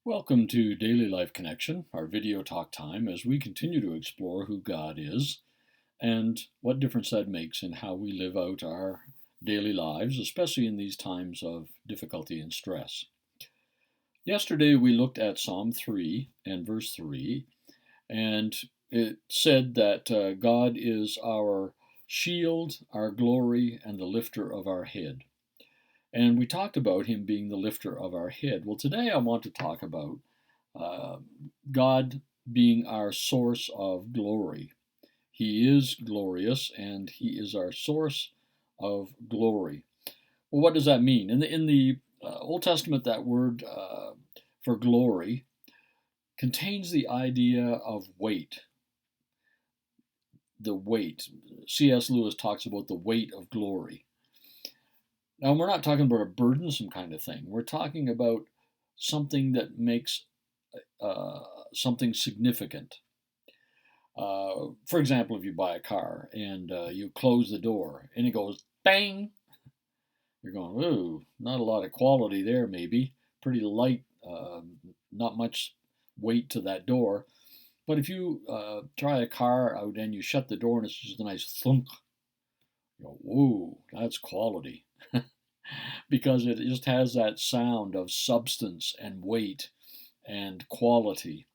Welcome to Daily Life Connection, our video talk time, as we continue to explore who God is and what difference that makes in how we live out our daily lives, especially in these times of difficulty and stress. Yesterday we looked at Psalm 3 and verse 3, and it said that God is our shield, our glory, and the lifter of our head. And we talked about him being the lifter of our head. Well, today I want to talk about uh, God being our source of glory. He is glorious and he is our source of glory. Well, what does that mean? In the Old Testament, that word for glory contains the idea of weight. The weight. C.S. Lewis talks about the weight of glory. Now, we're not talking about a burdensome kind of thing. We're talking about something that makes uh, something significant. For example, if you buy a car and you close the door and it goes bang, you're going, ooh, not a lot of quality there, maybe. Pretty light, not much weight to that door. But if you try a car out and you shut the door and it's just a nice thunk, you go, whoa, that's quality. Because it just has that sound of substance and weight and quality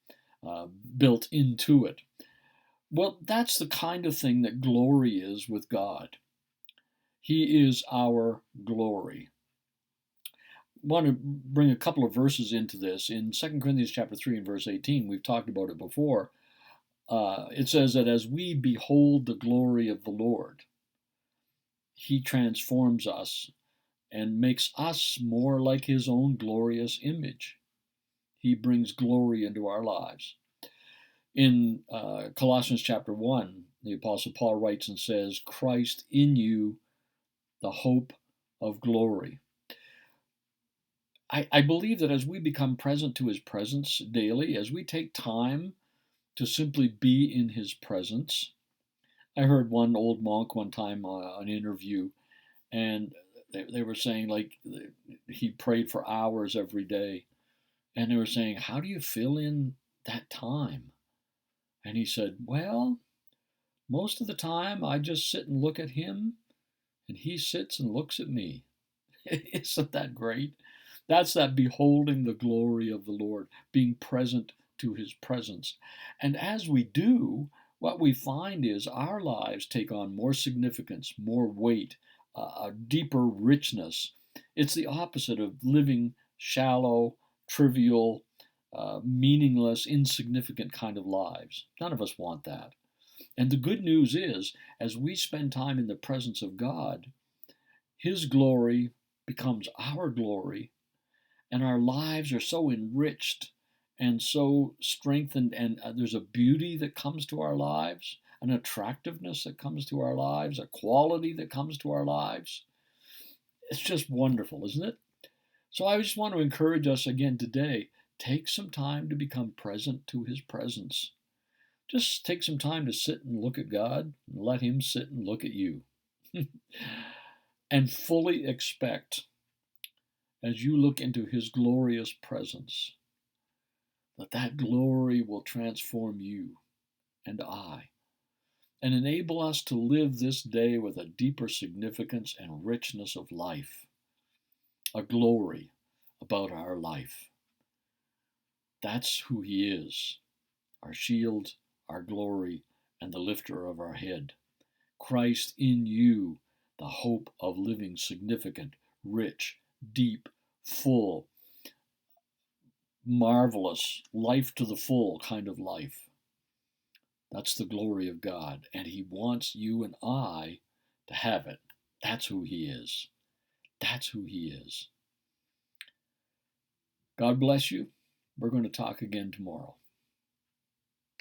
uh, built into it. Well, that's the kind of thing that glory is with God. He is our glory. I want to bring a couple of verses into this. In 2 Corinthians chapter 3 and verse 18, we've talked about it before. It says that as we behold the glory of the Lord, he transforms us and makes us more like his own glorious image. He brings glory into our lives. In Colossians chapter 1, the Apostle Paul writes and says, Christ in you, the hope of glory. I believe that as we become present to his presence daily, as we take time to simply be in his presence. I heard one old monk one time on an interview, and they were saying, like, he prayed for hours every day. And they were saying, how do you fill in that time? And he said, well, most of the time I just sit and look at him, and he sits and looks at me. Isn't that great? That's that beholding the glory of the Lord, being present to his presence. And as we do, what we find is our lives take on more significance, more weight, a deeper richness. It's the opposite of living shallow, trivial, meaningless, insignificant kind of lives. None of us want that. And the good news is, as we spend time in the presence of God, his glory becomes our glory, and our lives are so enriched and so strengthened, and there's a beauty that comes to our lives, an attractiveness that comes to our lives, a quality that comes to our lives. It's just wonderful, isn't it? So I just want to encourage us again today, take some time to become present to his presence. Just take some time to sit and look at God and let him sit and look at you. And fully expect, as you look into his glorious presence, that glory will transform you and I and enable us to live this day with a deeper significance and richness of life, a glory about our life. That's who he is, our shield, our glory, and the lifter of our head. Christ in you, the hope of living significant, rich, deep, full, marvelous, life to the full kind of life. That's the glory of God, and he wants you and I to have it. That's who he is. That's who he is. God bless you. We're going to talk again tomorrow.